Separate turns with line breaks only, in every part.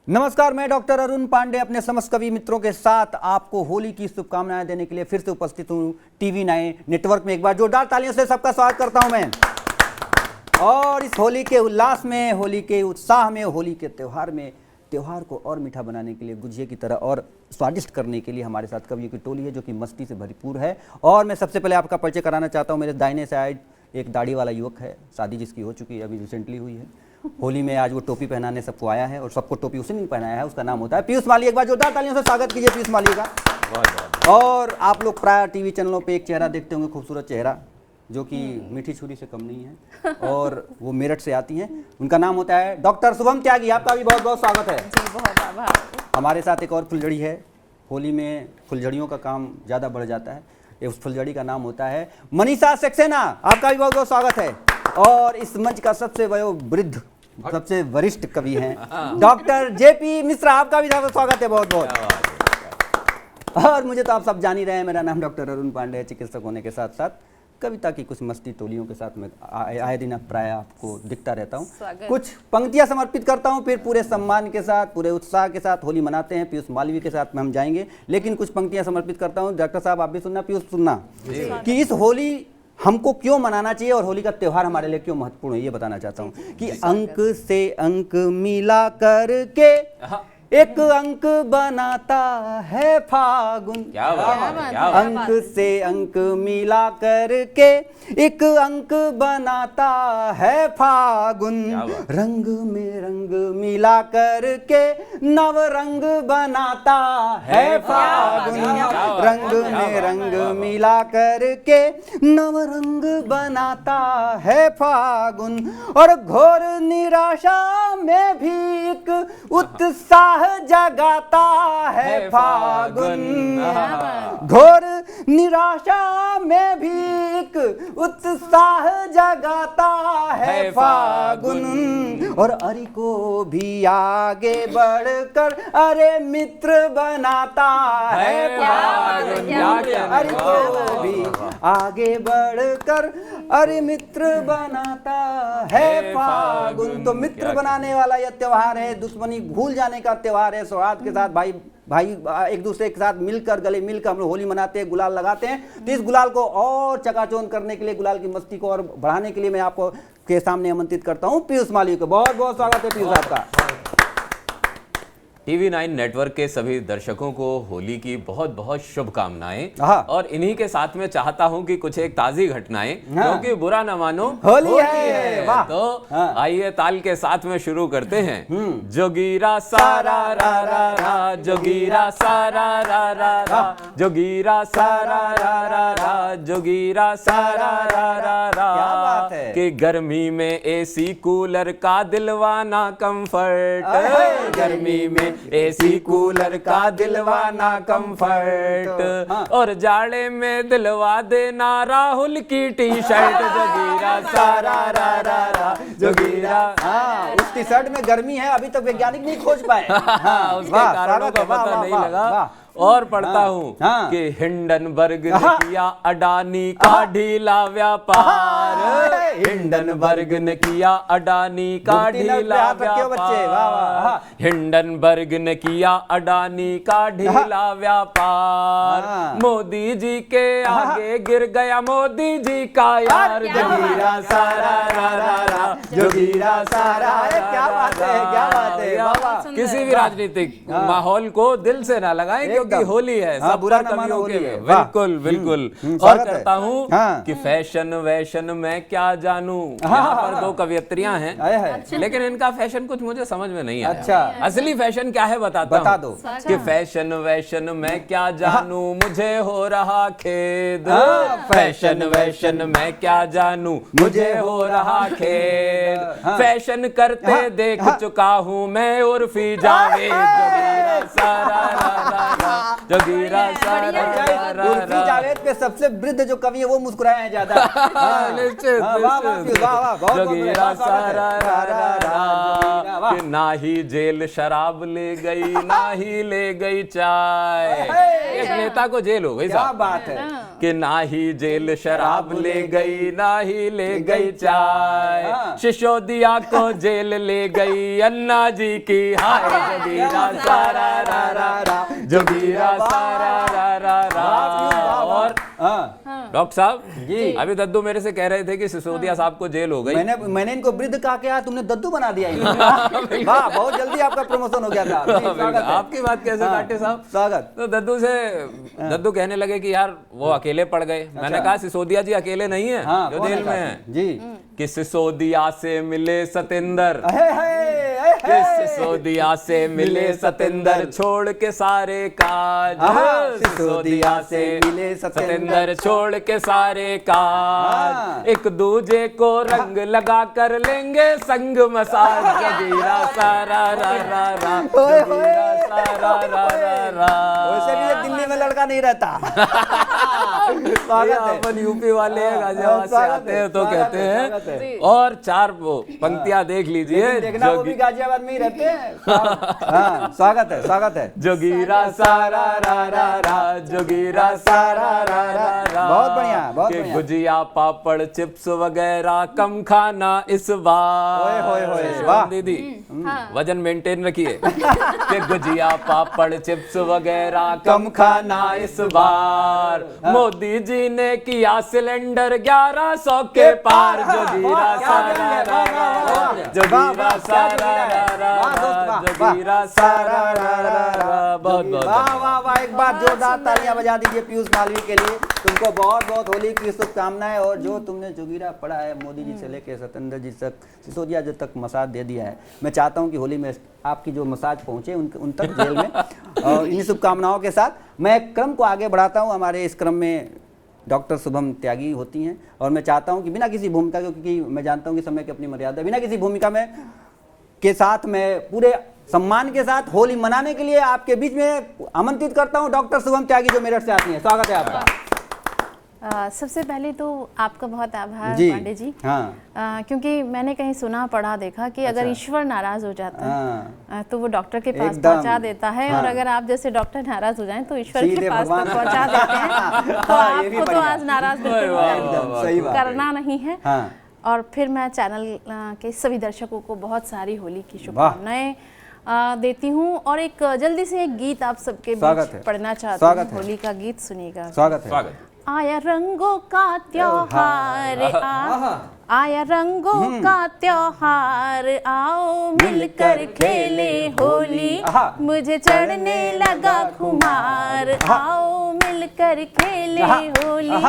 नमस्कार, मैं डॉक्टर अरुण पांडे अपने समस्त कवि मित्रों के साथ आपको होली की शुभकामनाएं देने के लिए फिर से उपस्थित हूँ TV9 नेटवर्क में। एक बार जोरदार तालियों से सबका स्वागत करता हूं मैं। और इस होली के उल्लास में, होली के उत्साह में, होली के त्यौहार को और मीठा बनाने के लिए, गुजिया की तरह और स्वादिष्ट करने के लिए हमारे साथ कवियों की टोली है जो कि मस्ती से भरपूर है। और मैं सबसे पहले आपका परिचय कराना चाहता हूँ। मेरे दाहिने साइड एक दाढ़ी वाला युवक है, शादी जिसकी हो चुकी है, अभी रिसेंटली हुई है। होली में आज वो टोपी पहनाने सबको आया है और सबको टोपी उसने नहीं पहनाया है, उसका नाम होता है पीयूष माली। एक बार जोरदार तालियों से स्वागत कीजिए पीयूष माली का। और आप लोग प्राय टीवी चैनलों पे एक चेहरा देखते होंगे, खूबसूरत चेहरा जो कि मीठी छुरी से कम नहीं है और वो मेरठ से आती हैं। उनका नाम होता है डॉक्टर शुभम त्यागी। आपका भी बहुत बहुत स्वागत है
जी, बहुत आभार।
हमारे साथ एक और फुलझड़ी है। होली में फुलझड़ियों का काम ज़्यादा बढ़ जाता है। उस फुलझड़ी का नाम होता है मनीषा सक्सेना। आपका भी बहुत बहुत स्वागत है। और इस मंच का सबसे वयोवृद्ध, सबसे वरिष्ठ कवि हैं डॉक्टर JP मिश्रा। आपका भी स्वागत है बहुत बहुत। और मुझे तो आप सब जान ही रहे हैं, मेरा नाम डॉक्टर अरुण पांडे है। चिकित्सक होने के साथ साथ कविता की कुछ मस्ती टोलियों के साथ मैं आए दिन प्राय आपको दिखता रहता हूँ। कुछ पंक्तियाँ समर्पित करता हूँ, फिर पूरे सम्मान के साथ, पूरे उत्साह के साथ होली मनाते हैं। पीयूष मालवीय के साथ में हम जाएंगे, लेकिन कुछ पंक्तियाँ समर्पित करता हूँ। डॉक्टर साहब आप भी सुनना, पीयूष सुनना, कि इस होली हमको क्यों मनाना चाहिए और होली का त्यौहार हमारे लिए क्यों महत्वपूर्ण है, ये बताना चाहता हूँ। कि अंक से अंक मिला करके एक अंक बनाता है फागुन।
क्या बात है, क्या
बात। अंक से अंक मिला करके एक अंक बनाता है फागुन। रंग में रंग मिला करके नव रंग बनाता है फागुन। रंग में रंग मिला करके नव रंग बनाता है फागुन। और घोर निराशा में भी एक उत्साह जगाता है फागुन। घोर निराशा में भी एक उत्साह जगाता है फागुन। और अरि को भी आगे बढ़कर अरे मित्र बनाता है फागुन। अरि को भी आगे बढ़कर अरे मित्र बनाता है फागुन। तो मित्र बनाने वाला यह त्योहार है, दुश्मनी भूल जाने का त्योहार है। सौहार्द के साथ भाई एक दूसरे के साथ मिलकर, गले मिलकर हम लोग होली मनाते हैं, गुलाल लगाते हैं। तो इस गुलाल को और चकाचौंध करने के लिए, गुलाल की मस्ती को और बढ़ाने के लिए मैं आपको के सामने आमंत्रित करता हूं पीयूष माली को। बहुत बहुत स्वागत है पीयूष आपका।
TV9 नेटवर्क के सभी दर्शकों को होली की बहुत बहुत शुभकामनाएं। और इन्हीं के साथ में चाहता हूं कि कुछ एक ताजी घटनाएं, क्योंकि बुरा न मानो
होली है।
तो आइए ताल के साथ में शुरू करते हैं। जोगीरा सारा रा रा रा, जोगीरा सारा रा रा रा, जोगीरा सारा रा रा रा, जोगीरा सारा रा रा रा। कि गर्मी में AC कूलर का दिलवाना कंफर्ट, गर्मी में AC कूलर का दिलवाना कंफर्ट। और जाड़े में दिलवा देना राहुल की टी-शर्ट। जोगीरा सारा रा रा रा, जोगीरा।
उस टी-शर्ट में गर्मी है, अभी तक वैज्ञानिक नहीं खोज पाए।
उसके कारणों का पता नहीं लगा। और पढ़ता हूँ कि हिंडनबर्ग ने किया अडानी का ढीला व्यापार। हिंडनबर्ग ने किया अडानी का ढीला व्यापार। हिंडनबर्ग ने किया अडानी का ढीला व्यापार। मोदी जी के आगे गिर गया मोदी जी का यार। जोगीरा सारा रा रा रा, जोगीरा सारा।
क्या बात है, क्या बात है।
किसी भी राजनीतिक माहौल को दिल से ना लगाएं, क्योंकि होली है। सब
बुरा
पर
न मानो
कवियों
होली
के
है।
बिल्कुल बिल्कुल। और करता हूँ कि फैशन वैशन मैं क्या जानूं। यहाँ पर दो कवियत्रियां हैं, लेकिन इनका फैशन कुछ मुझे समझ में नहीं आया।
अच्छा,
असली फैशन क्या है बता दो। कि फैशन वैशन मैं क्या जानूं, मुझे हो रहा खेद। फैशन वैशन मैं क्या जानूं, मुझे हो रहा खेद। फैशन करते देख चुका हूँ मैं उर्फी जावेद। जोगीरा सारा
उर्फी जावेद पे सबसे वृद्ध जो कवि है वो मुस्कुराए हैं ज्यादा।
जोगीरा सारा कि ना ही जेल शराब ले गई ना ही ले गई चाय। एक नेता को जेल हो गई,
क्या बात है
कि ना ही जेल शराब ले गई ना ही ले गई चाय। सिसोदिया को जेल ले गई अन्ना जी की हाय। जोगीरा सारा रा रा रा, जोगीरा सारा रा रा रा। और डॉक्टर साहब
जी,
अभी दद्दू मेरे से कह रहे थे कि सिसोदिया साहब को जेल हो गई।
मैंने इनको वृद्ध कहा, क्या तुमने दद्दू बना दिया वाह, बहुत जल्दी आपका प्रमोशन हो गया था।
आपकी बात कैसे काटे साहब,
स्वागत।
तो दद्दू कहने लगे कि यार वो अकेले पड़ गए। मैंने कहा सिसोदिया जी अकेले नहीं है जो जेल में है
जी,
कि सिसोदिया से मिले सतेंद्र, सिसोदिया से मिले सतेंद्र छोड़ के सारे काज। सिसोदिया से मिले सतेंद्र छोड़ के सारे काज। एक दूजे को रंग लगा कर लेंगे संग मसाज। जोगीरा सारा रा रा रा, जोगीरा सारा रा रा रा।
वैसे भी ये दिल्ली में लड़का नहीं रहता।
अपन यूपी वाले हैं, गाजियाबाद से आते हैं तो कहते हैं। और चार पंक्तियां देख लीजिए,
देखना वो भी गाजियाबाद में ही रहते हैं। स्वागत है, स्वागत है।
जोगीरा सारा रा रा रा, जोगीरा सारा रा रा रा।
बहुत बढ़िया, बहुत बढ़िया।
गुजिया पापड़ चिप्स वगैरह कम खाना इस बार।
होए होए, वाह
दीदी, वजन मेंटेन रखिए। कि गुजिया पापड़ चिप्स वगैरह कम खाना इस बार। मोदी जी ने किया सिलेंडर 1100 के पार। जोगीरा सारा रा रा, जोगीरा सारा रा रा, जोगीरा सारा रा रा रा। बहुत बहुत
वाह वाह वाह, एक बार जोरदार तालियां बजा दीजिए पीयूष मालवीय के लिए। तुमको बहुत बहुत होली की शुभकामनाएं। और जो तुमने जोगीरा पढ़ा है मोदी जी से लेकर सतेंद्र जी तक, सिसोदिया जी तक मसाज दे दिया है। मैं चाहता हूं कि होली में आपकी जो मसाज पहुंचे उन तक जेल में। और इन शुभकामनाओं के साथ मैं क्रम को आगे बढ़ाता हूं। हमारे इस क्रम में डॉक्टर शुभम त्यागी होती हैं और मैं चाहता हूं कि बिना किसी भूमिका, क्योंकि मैं जानता हूं कि समय की अपनी मर्यादा, बिना किसी भूमिका में के साथ मैं पूरे सम्मान के साथ होली मनाने के लिए आपके बीच में आमंत्रित करता हूं डॉक्टर शुभम त्यागी, जो मेरठ से आती हैं। स्वागत है आपका।
सबसे पहले तो आपका बहुत आभार
जी,
पांडे जी।
हाँ।
क्योंकि मैंने कहीं सुना पढ़ा देखा कि अगर ईश्वर नाराज हो जाता है तो वो डॉक्टर के पास पहुंचा देता है। और अगर आप जैसे डॉक्टर नाराज हो जाएं तो ईश्वर के पास तक पहुंचा देते हैं। तो आपको तो आज नाराज बिल्कुल करना नहीं है। और फिर मैं चैनल के सभी दर्शकों को बहुत सारी होली की शुभकामनाएं देती हूँ। और एक जल्दी से एक गीत आप सबके बीच पढ़ना चाहती हूँ। होली का गीत सुनिएगा।
स्वागत है।
आया रंगों का त्योहार, आया रंगों का त्योहार, आओ मिलकर खेले होली, मुझे चढ़ने लगा खुमार, आओ मिलकर खेले होली।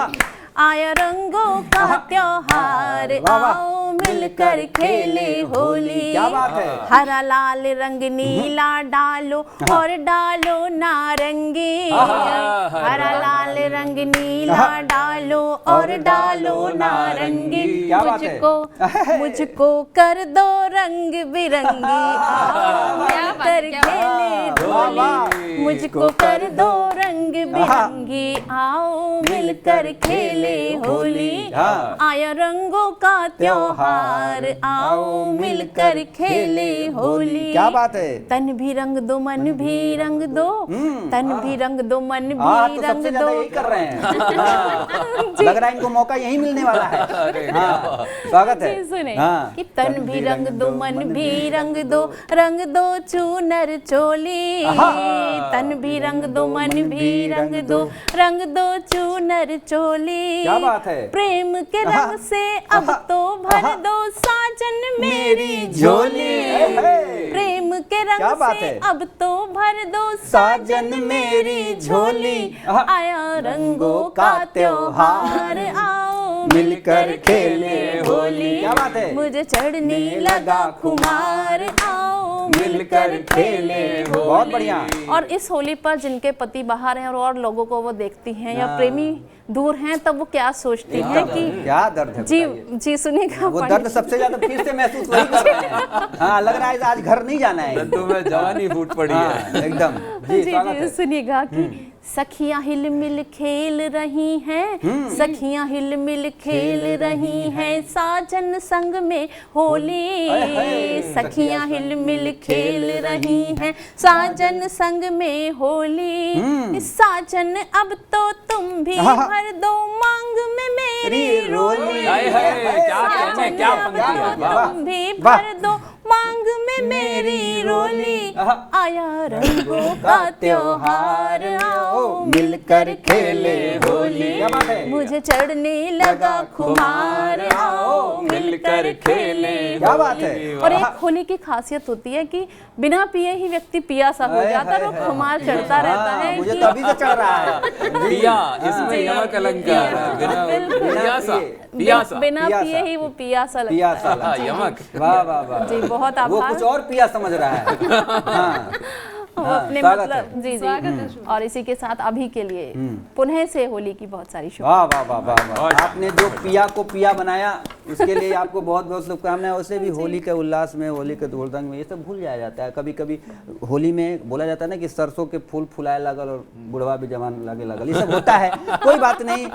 आया रंगों का त्योहार, आओ मिलकर खेले होली।
क्या बात है।
हरा लाल रंग नीला डालो और डालो नारंगी। हरा लाल रंग नीला डालो और डालो नारंगी। मुझको कर दो रंग बिरंगी, आओ मिलकर खेले होली, मुझको कर दो रंग बिरंगी, आओ मिलकर खेले होली। आया रंगों का त्योहार, आओ मिलकर खेले होली।
क्या बात है।
तन भी रंग दो मन भी रंग दो, तन भी रंग दो मन भी रंग दो।
यही कर रहे हैं। लग रहा है इनको मौका यही मिलने वाला है। स्वागत है।
सुने कि तन भी रंग दो मन भी रंग दो चूनर चोली। तन भी रंग दो मन भी रंग दो चूनर चोली।
क्या बात है।
प्रेम के रंग से अब तो भर दो साजन मेरी झोली। प्रेम के रंग से अब तो भर दो साजन मेरी झोली। आया रंगों का त्योहार, आओ मिलकर खेले होली।
क्या बात है।
मुझे चढ़ने लगा खुमार, आओ मिलकर खेले होली।
बहुत बढ़िया।
और इस होली पर जिनके पति बाहर हैं और लोगों को वो देखती हैं या प्रेमी दूर हैं, तब वो क्या सोचती हैं कि
क्या दर्द है
जी
बताइए।
जी सुनिएगा।
वो दर्द सबसे ज्यादा फिर से महसूस वही कर रहे हैं। हाँ, लग रहा है आज घर नहीं जाना है।
तुम्हें जवानी फूट पड़ी है।
हाँ, एकदम जी,
जी
स्वागत
जी
है।
सुनिएगा कि सखियां हिल मिल खेल रही हैं, सखियां हिल मिल खेल रही हैं, साजन संग में होली। सखियां हिल मिल खेल रही हैं, साजन संग में होली। साजन अब तो तुम भी भर दो मांग में मेरी रोली।
हाय हाय, क्या कहते हैं, क्या पंक्ति है,
अब
वाह।
तुम भी भर दो मांग में मेरी रोली। आया रंगों का त्योहार, आओ मिलकर खेले होली।
क्या बात है?
मुझे चढ़ने लगा खुमार, आओ मिलकर खेले।
क्या बात है?
और एक होली की खासियत होती है कि बिना पिए ही व्यक्ति पियासा हो जाता है और खुमार चढ़ता रहता है।
मुझे
कि
तो अभी से चढ़ रहा है।
पिया, इसमें यमक अलंकार है। बिना पियासा, पियासा,
बिना
पियासा।
पिए ही वो पियासा लगता
पियासा
है।
लगता है।
यमक।
वाह वाह वाह।
जी बहुत
वो
आभार।
कुछ और पिया समझ रहा है। हाँ।
वो अपने
स्वागत
मतलब जी जी। और इसी के साथ अभी के लिए पुनः से होली की बहुत सारी
वाह वाह वाह वाह वाह। आपने जो पिया को पिया बनाया उसके लिए आपको बहुत बहुत शुभकामनाएं। वैसे भी होली के उल्लास में, होली के धूलदंग में ये सब भूल जाया जाता है। कभी कभी होली में बोला जाता है ना कि सरसों के फूल फुलाए लगल और बुढ़वा भी जवान लगे लगल, ये सब होता है। कोई बात नहीं।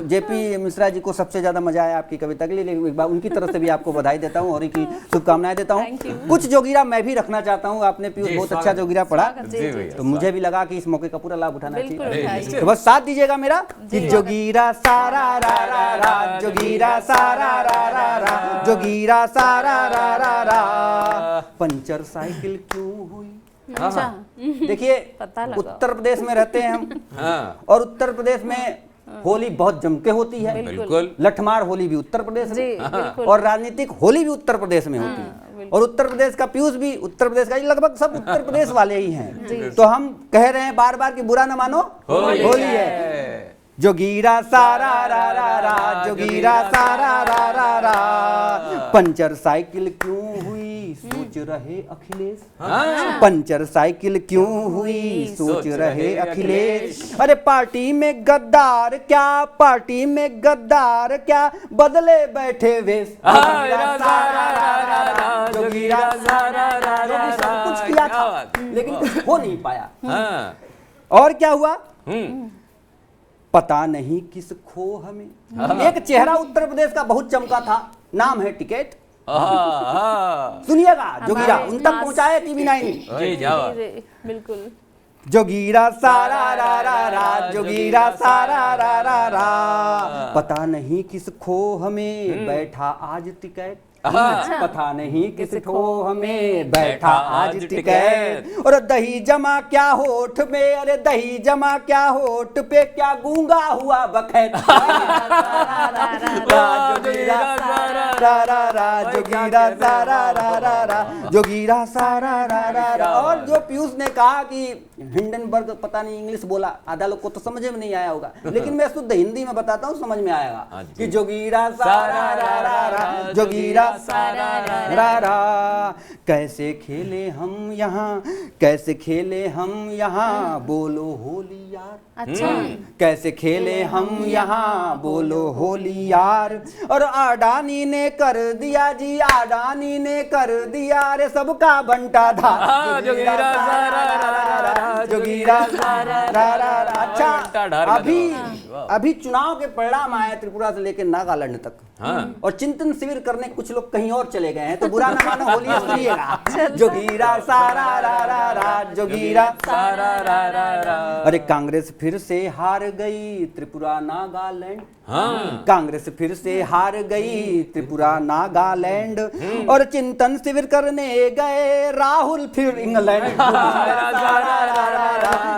जेपी मिश्रा जी को सबसे ज्यादा मजा आया आपकी कविता के लिए। एक बार उनकी तरफ से भी आपको बधाई देता हूँ और की शुभकामनाएं देता हूँ। कुछ जोगिरा मैं भी रखना चाहता हूँ। आपने पीयूष बहुत अच्छा जोगिरा पढ़ा, तो मुझे भी लगा कि इस मौके का पूरा लाभ उठाना चाहिए। तो बस साथ दीजिएगा मेरा कि जोगीरा सारा रा रा रा, जोगीरा सारा रा रा रा, जोगीरा सारा रा रा रा। पंचर साइकिल क्यों हुई?
अच्छा
देखिए,
पता लगा।
उत्तर प्रदेश में रहते हैं हम और उत्तर प्रदेश में होली बहुत जम के होती है।
बिल्कुल।
लठमार होली भी उत्तर प्रदेश
जी,
में
बिल्कुल।
और राजनीतिक होली भी उत्तर प्रदेश में होती है। और उत्तर प्रदेश का पीयूष भी उत्तर प्रदेश का, ये लगभग सब उत्तर प्रदेश वाले ही हैं। तो हम कह रहे हैं बार बार कि बुरा ना मानो, होली है। जोगीरा सारा रा रा रा, जोगीरा सारा रा रा रा। पंचर साइकिल क्यों हुई सोच रहे अखिलेश। पंचर साइकिल क्यों हुई सोच रहे अखिलेश। अरे पार्टी में गद्दार क्या, पार्टी में गद्दार क्या, बदले बैठे वेश। जोगीरा सारा रा रा रा, जोगीरा सारा रा रा रा। सब कुछ किया था लेकिन कुछ हो नहीं पाया। और क्या हुआ पता नहीं किस खो हमें। एक चेहरा उत्तर प्रदेश का बहुत चमका था, नाम है टिकैत। सुनिएगा जोगीरा उन तक पहुंचाए TV9।
जी जाओ।
बिल्कुल।
जोगीरा सारा रा रा रा, जोगीरा सारा रा रा रा। पता नहीं किस खो हमें बैठा आज टिकैत। पता नहीं किस खो हमें बैठा आज टिकैत। और दही जमा क्या होठ में, अरे दही जमा क्या होठ पे, क्या गूंगा हुआ बखैत। जोगीरा सारा रा रा रा, जोगीरा सारा रा रा रा, जोगीरा सारा रा रा रा। और जो पीयूष ने कहा कि हिंडनबर्ग पता नहीं इंग्लिश बोला, आधा लोग को तो समझ में नहीं आया होगा, लेकिन मैं शुद्ध हिंदी में बताता हूँ, समझ में आएगा कि जोगीरा सारा रा रा रा, जोगीरा सारा रा रा। कैसे खेले हम यहाँ, कैसे खेले हम यहाँ, बोलो होली यार।
अच्छा
कैसे खेले हम यहाँ, बोलो होली यार। और अडानी ने कर दिया जी, अडानी ने कर दिया रे सबका बंटा था।
जोगीरा सारा रा रा रा,
जोगीरा सारा रा रा रा। अच्छा अभी चुनाव के परिणाम आए त्रिपुरा से लेकर नागालैंड तक। और चिंतन शिविर करने कुछ लोग कहीं और चले गए हैं, तो बुरा ना मानो, होली सुनिएगा। जोगीरा सारा रा रा रा, जोगीरा सारा रा रा रा। अरे कांग्रेस फिर से हार गई त्रिपुरा नागालैंड। कांग्रेस फिर से हार गई त्रिपुरा नागालैंड। और चिंतन शिविर करने गए राहुल फिर इंग्लैंड।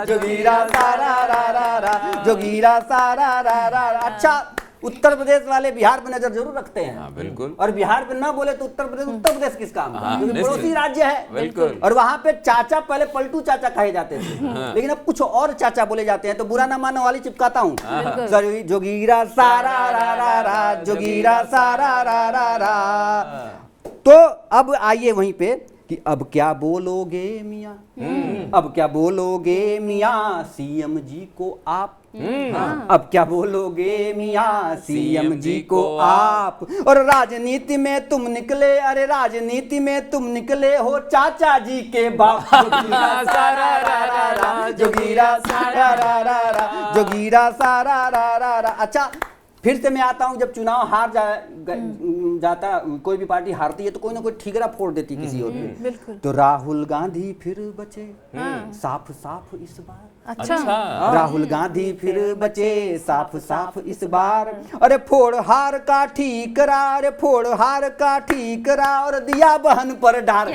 जोगीरा सारा रा रा रा, जोगीरा सारा रा रा रा। अच्छा उत्तर प्रदेश वाले बिहार पे नजर जरूर रखते हैं।
बिल्कुल।
और बिहार पे ना बोले तो उत्तर प्रदेश किस काम का, क्योंकि पड़ोसी राज्य है।
बिल्कुल।
और वहां पे चाचा पहले पलटू चाचा कहे जाते थे, लेकिन अब कुछ और चाचा बोले जाते हैं, तो बुरा ना मानो वाली चिपकाता हूँ। जोगीरा सारा रा रा रा, जोगीरा सारा रा रा रा। तो अब आइए वहीं पे कि अब क्या बोलोगे मियाँ, अब क्या बोलोगे मियाँ सीएम जी को आप, अब क्या बोलोगे मियाँ सीएम जी को आप। और राजनीति में तुम निकले, अरे राजनीति में तुम निकले हो चाचा जी के बाप। जोगीरा सारा रा रा रा, जोगीरा सारा रा रा रा। अच्छा फिर से मैं आता हूँ, जब चुनाव हार जाता, कोई भी पार्टी हारती है तो कोई ना कोई ठीकरा फोड़ देती किसी और पे। तो राहुल गांधी फिर बचे साफ साफ इस बार।
अच्छा
राहुल गांधी फिर बचे साफ साफ इस बार। अरे फोड़ हार का ठीकरा, अरे फोड़ हार का ठीकरा और दिया बहन पर डार।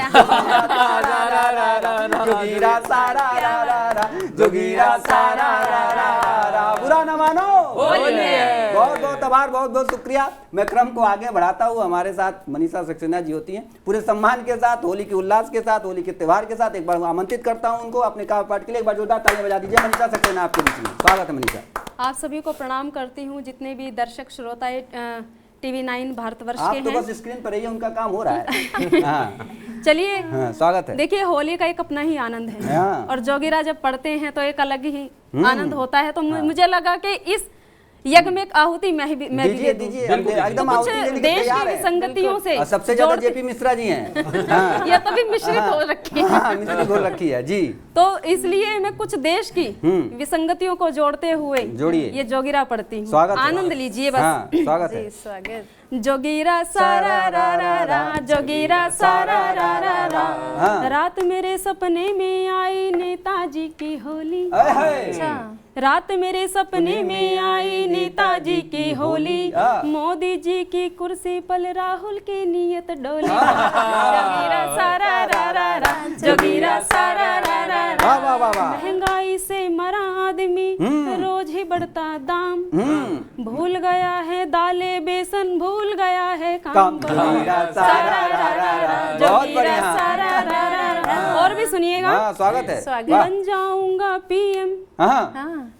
जोगीरा सारा रा रा रा, जोगीरा सारा रा रा रा। बुरा न मानो, बहुत बहुत आभार, बहुत बहुत शुक्रिया। मैं क्रम को आगे बढ़ाता हूँ। हमारे साथ मनीषा सक्सेना जी होती हैं, पूरे सम्मान के साथ, होली के उल्लास के साथ, होली के त्यौहार के साथ। एक बार आमंत्रित करता हूँ उनको अपने काव्य पाठ के लिए। एक बार जोरदार तालियां बजा दीजिए मनीषा सक्सेना आपके बीच में। स्वागत है मनीषा।
आप सभी को प्रणाम करती हूँ, जितने भी दर्शक श्रोता TV9 भारतवर्ष
आप
के
तो
हैं।
बस स्क्रीन पर ही उनका काम हो रहा है। हाँ।
चलिए
हाँ, स्वागत है।
देखिए होली का एक अपना ही आनंद है
हाँ।
और जोगीरा जब पढ़ते हैं तो एक अलग ही आनंद होता है। तो मुझे लगा कि इस यज्ञ में एक आहुति मैं भी
दीजिए
दे दूं।
दीजिए,
तो कुछ देश की विसंगतियों से
सबसे ज्यादा जेपी मिश्रा जी हैं। हाँ।
ये तो भी मिश्रित हो रखी है।
हाँ, मिश्रित हो रखी है जी।
तो इसलिए मैं कुछ देश की विसंगतियों को जोड़ते हुए
जोड़िए।
ये जोगीरा पढ़ती हूँ।
स्वागत है।
आनंद लीजिए बस।
हाँ, स्वागत है।
स्वागत।
जोगीरा सारा रा रा रा, जोगीरा सारा रा रा रा।
हाँ।
रात मेरे सपने में आई नेताजी की होली।
अच्छा
रात मेरे सपने में आई नेताजी की होली। मोदी जी की कुर्सी पर राहुल की नियत डोली। जोगीरा सारा रा रा रा, जोगीरा सारा रा रा रा। महंगाई से मरा आदमी, रोज ही बढ़ता दाम। भूल गया है दाले बेसन, भूल गया है काम।
जोगीरा सारा रा रा रा। बहुत बढ़िया।
सारा रा रा रा। और भी सुनिएगा।
स्वागत है।
स्वागत।
बन जाऊंगा पीएम,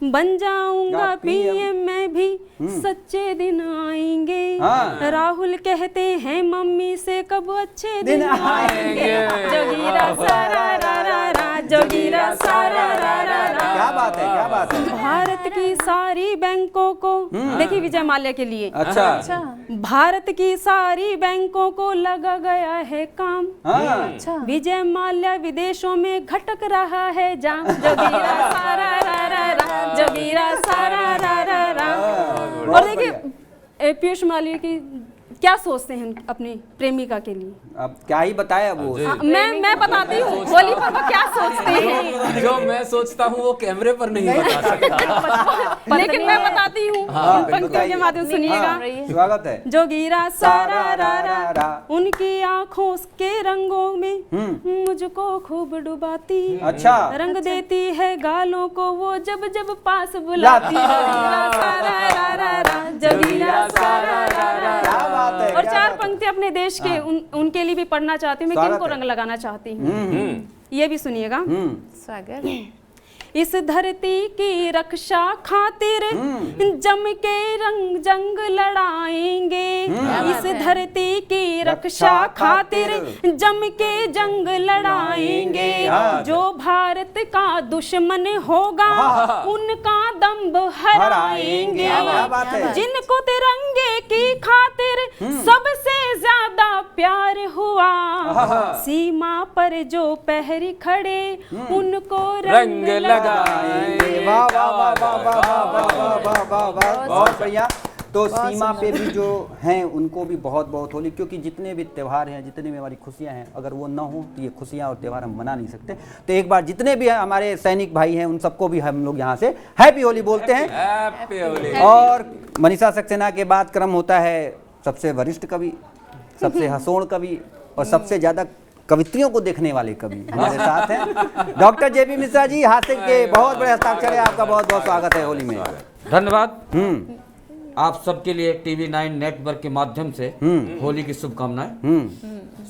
बन जाऊंगा पीएम मैं भी, सच्चे दिन आएंगे। राहुल कहते हैं मम्मी से कब अच्छे दिन आएंगे। जोगीरा सारा रा रा रा, जोगीरा सारा रा रा रा।
क्या बात है, क्या बात है।
भारत की सारी बैंकों को, देखिए विजय माल्या के लिए।
अच्छा।
भारत की सारी बैंकों को लगा गया है काम।
अच्छा
विजय माल्या विदेशों में घटक रहा है जाम। जोगीरा सारा रा रा रा, जोगीरा सारा रा रा रा। और देखिए पीयूष माल्या की क्या सोचते हैं अपनी प्रेमिका के लिए।
अब क्या ही बताया वो।
मैं बताती हूँ होली पर वो क्या सोचते हैं।
जो मैं सोचता हूँ वो कैमरे पर नहीं बता सकता।
लेकिन मैं बताती हूँ पंक्तियों के माध्यम से, सुनिएगा।
स्वागत है।
जोगीरा सारा रा रा रा, उनकी आंखों के रंगों में मुझको खूब डुबाती।
अच्छा।
रंग देती है गालों को वो जब जब पास बुलाती। जोगीरा सारा रा रा रा, जोगीरा सारा रा रा रा। और चार पंक्ति अपने देश के उनके लिए भी पढ़ना चाहती हूँ। मैं किनको रंग लगाना चाहती हूँ, ये भी सुनिएगा।
स्वागत।
इस धरती की रक्षा खातिर जम के रंग जंग लड़ाएंगे। इस धरती की रक्षा खातिर जम के जंग लड़ाएंगे। जो भारत का दुश्मन होगा उनका दम्भ हराएंगे। जिनको तिरंगे की खातिर सबसे ज्यादा प्यार हुआ, सीमा पर जो पहरी खड़े उनको रंग
लगाएंगे। वाह वाह वाह वाह वाह वाह वाह वाह वाह, बहुत बढ़िया। तो सीमा पे भी जो हैं उनको भी बहुत बहुत होली, क्योंकि जितने भी त्यौहार हैं, जितने भी हमारी खुशियां हैं, अगर वो ना हो तो ये खुशियां और त्यौहार हम मना नहीं सकते। तो एक बार जितने भी हमारे सैनिक भाई हैं उन सबको भी हम लोग यहाँ से हैप्पी होली बोलते हैं।
हैप्पी होली।
और मनीषा सक्सेना के बाद क्रम होता है सबसे वरिष्ठ कवि, सबसे हंसोड़ कवि और सबसे ज्यादा कवित्रियों को देखने वाले कवि हमारे साथ हैं डॉक्टर जेपी मिश्रा जी। हास्य के बहुत बड़े हस्ताक्षर है, आपका बहुत बहुत स्वागत है होली में।
धन्यवाद। आप सबके लिए TV9 नेटवर्क के माध्यम से होली की शुभकामनाएं।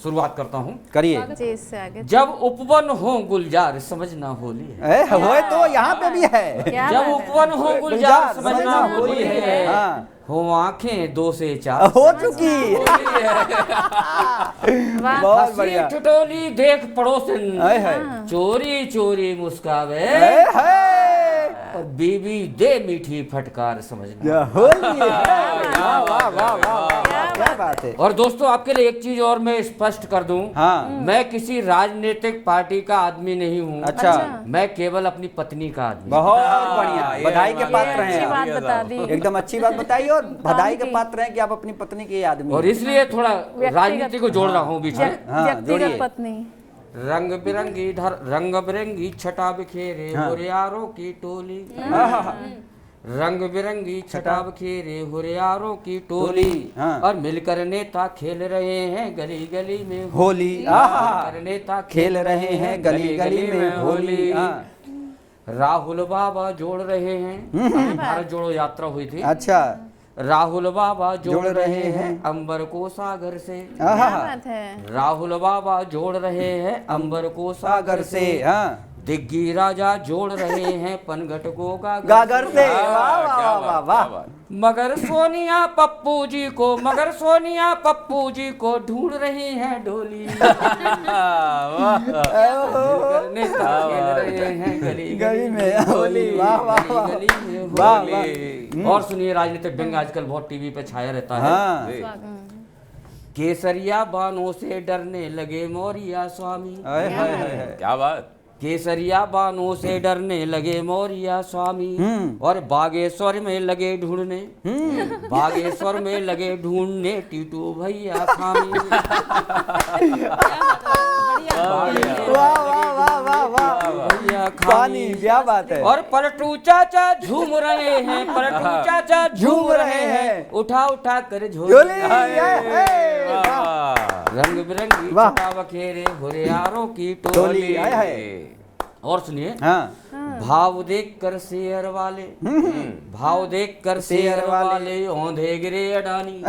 शुरुआत करता हूँ।
करिए।
जब उपवन हो गुलजार समझना होली है।
होए तो यहाँ पे भी है।
जब उपवन हो गुलजार समझना होली है। हो आंखें 2 से 4
हो चुकी। बहुत बढ़िया।
ठिठोली देख पड़ोसन,
हाय हाय।
चोरी चोरी मुस्कावे, और बीबी दे मीठी फटकार समझना।
होली। वाह वाह वाह वाह, क्या बात है।
और दोस्तों आपके लिए एक चीज और मैं स्पष्ट कर दूं,
हाँ।
मैं किसी राजनीतिक पार्टी का आदमी नहीं हूँ।
अच्छा।
मैं केवल अपनी पत्नी का आदमी।
बहुत बढ़िया, बधाई के पात्र हैं
अच्छी
आप।
बात बता दी।
एकदम अच्छी बात बताई, और बधाई के पात्र हैं कि आप अपनी पत्नी के आदमी
और
हैं।
इसलिए थोड़ा राजनीति को जोड़ रहा हूँ बीच में।
हाँ, जोड़िए।
व्यक्तिगत पत्नी।
रंग बिरंगी छटा बिखेरे हुरियारों की टोली, रंग बिरंगी छटा बिखेरे हुरियारों की टोली,
हाँ।
और मिलकर नेता खेल रहे हैं गली गली में
होली।
मिलकर नेता
खेल रहे हैं गली गली में होली।
राहुल बाबा जोड़ रहे हैं, भारत जोड़ो यात्रा हुई थी।
अच्छा।
राहुल बाबा जोड़ रहे हैं अंबर को सागर से,
क्या बात है।
राहुल बाबा जोड़ रहे हैं अंबर को सागर से,
हाँ।
दिग्गी राजा जोड़ रहे हैं पनघट को
गागर से। वाह वाह वाह वाह।
मगर सोनिया पप्पू जी को, मगर सोनिया पप्पू जी को ढूंढ रही हैं डोली, नेता खेल रहे हैं गली
गली में होली। वाह वाह वाह।
गली में
वाह
होली। और सुनिए, राजनीतिक व्यंग आजकल बहुत टीवी पे छाया रहता है।
हाँ।
केसरिया बानों से डरने लगे मौर्या स्वामी,
हाय हाय हाय।
क्या बात।
केसरिया बानों से डरने लगे मौर्या स्वामी, और बागेश्वर में लगे ढूंढने, बागेश्वर में लगे ढूंढने टीटू भैया खामी।
वाह वाह वाह वाह वाह।
भैया
पानी,
खामी।
क्या बात है।
और पलटू चाचा झूम रहे हैं, पलटू चाचा झूम रहे हैं, उठा उठा कर झोली।
होली।
रंग बिरंगी
वाह।
छटा बखेरे हुरियारों की
टोली।
टोली।
हाय हाय।
और सुनिए,
हाँ।
भाव देख कर शेयर वाले, भाव देख कर शेयर वाले औंधे गिरे अडानी,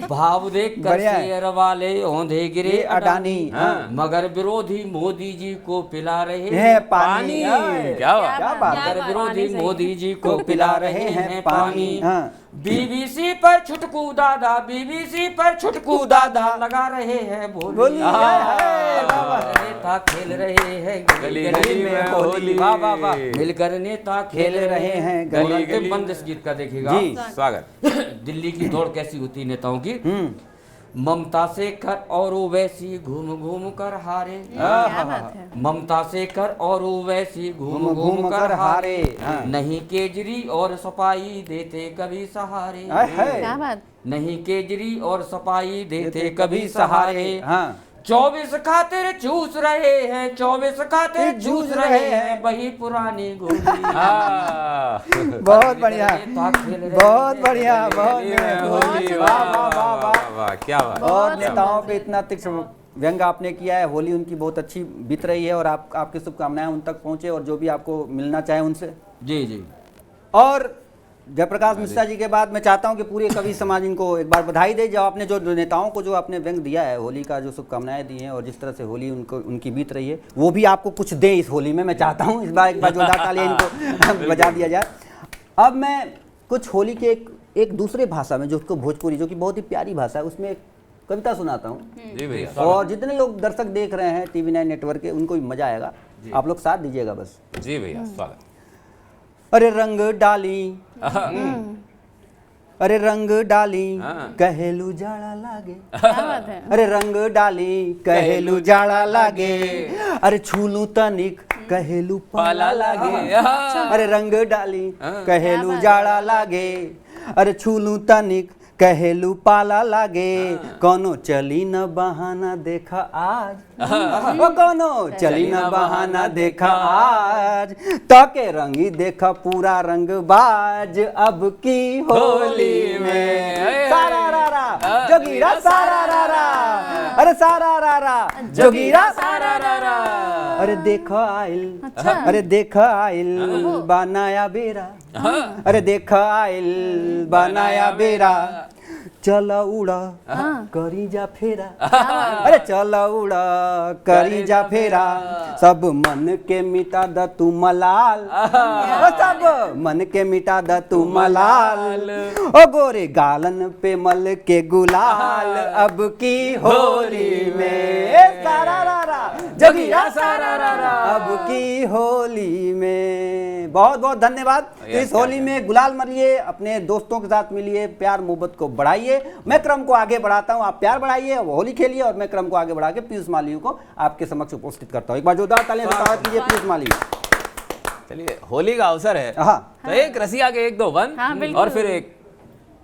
भाव देख कर
बढ़िया है।
शेयर वाले औंधे गिरे
अडानी।
अडानी, मगर विरोधी मोदी जी को पिला रहे
है पानी। हाय।
क्या बात।
क्या बात है।
मगर विरोधी मोदी जी को पिला रहे हैं पानी।
हाँ।
बीबीसी पर छुटकू दादा, बीबीसी पर छुटकू दादा लगा रहे हैं
बोली।
बोली,
हाय हाय।
नेता खेल रहे हैं
गली गली में होली।
वाह वाह वाह।
मिलकर नेता खेल रहे हैं
गली
गली
गली।
बंद इस गीत का देखिएगा।
जी।
स्वागत।
दिल्ली की दौड़ कैसी होती है नेताओं की। ममता से कर और वो वैसी घूम घूम कर हारे,
क्या बात है।
ममता से कर और वो वैसी घूम घूम कर हारे,
हाँ।
नहीं केजरी और सफाई देते कभी सहारे,
हाय हाय।
क्या बात।
नहीं केजरी और सफाई देते कभी सहारे।
हाँ।
24 खातिर चूस रहे हैं, 24 खातिर चूस रहे हैं वही पुरानी गोली।
बहुत बढ़िया, बहुत बढ़िया, बहुत
होली।
वाह वाह वाह वाह।
वाह, क्या बात।
और नेताओं पे इतना तीक्ष्ण व्यंग आपने किया है। होली उनकी बहुत अच्छी बीत रही है और आपकी शुभकामनाएं उन तक पहुंचे और जो भी आपको मिलना चाहे उनसे।
जी जी।
और जयप्रकाश मिश्रा जी के बाद मैं चाहता हूं कि पूरे कवि समाज इनको एक बार बधाई दे, जो आपने जो नेताओं को जो आपने व्यंग दिया है, होली का जो शुभकामनाएं दी हैं और जिस तरह से होली उनको उनकी बीत रही है, वो भी आपको कुछ दे इस होली में। मैं चाहता हूं इस बार एक बार जोरदार तालियां इनको बजा दिया जाए। अब मैं कुछ होली के एक दूसरे भाषा में, जो उसको भोजपुरी, जो कि बहुत ही प्यारी भाषा है, उसमें एक कविता सुनाता हूँ।
जी भैया।
और जितने लोग दर्शक देख रहे हैं टीवी 9 नेटवर्क के, उनको भी मजा आएगा। आप लोग साथ दीजिएगा बस।
जी भैया, स्वागत।
अरे रंग डाली, अरे रंग डाली कहेलू जाड़ा लागे,
क्या बात है।
अरे रंग डाली कहेलू जाड़ा लागे, अरे छूलू तनिक कहेलू पाला लागे, अरे रंग डाली कहेलू जाड़ा लागे, अरे छूलू तनिक कहेलू पाला लागे, कोनो चली न बहाना देखा आज, वो कोनो चली न बहाना देखा आज, ताके रंगी देखा पूरा रंग बाज अब की होली में। सारा रा रा जोगीरा सारा रा रा, अरे सारा रा रा जोगीरा सारा रा रा, अरे देखा आइल, अरे देखा आइल बनाया बेरा, अरे देखा आइल बनाया बेरा, चला उड़ा करी जा फेरा, अरे चला उड़ा करी जा फेरा, सब मन के मिटा द तू मलाल, सब मन के मिटा द तू मलाल, ओ गोरे गालन पे मल के गुलाल, अब की होली में सारा रा जोगिया सारा रा, अब की होली में। बहुत बहुत धन्यवाद। इस होली में गुलाल मलिए, अपने दोस्तों के साथ मिलिए, प्यार मोहब्बत को बढ़ाइए। मैं क्रम को आगे बढ़ाता हूं, आप प्यार बढ़ाइए, होली खेलिए, और मैं क्रम को आगे बढ़ा के पीयूष मालवीय को आपके समक्ष उपस्थित करता हूं। एक बार जोरदार तालियां से स्वागत कीजिए पीयूष मालवीय।
चलिए, होली का अवसर है तो एक रसिया के एक दो वन और फिर एक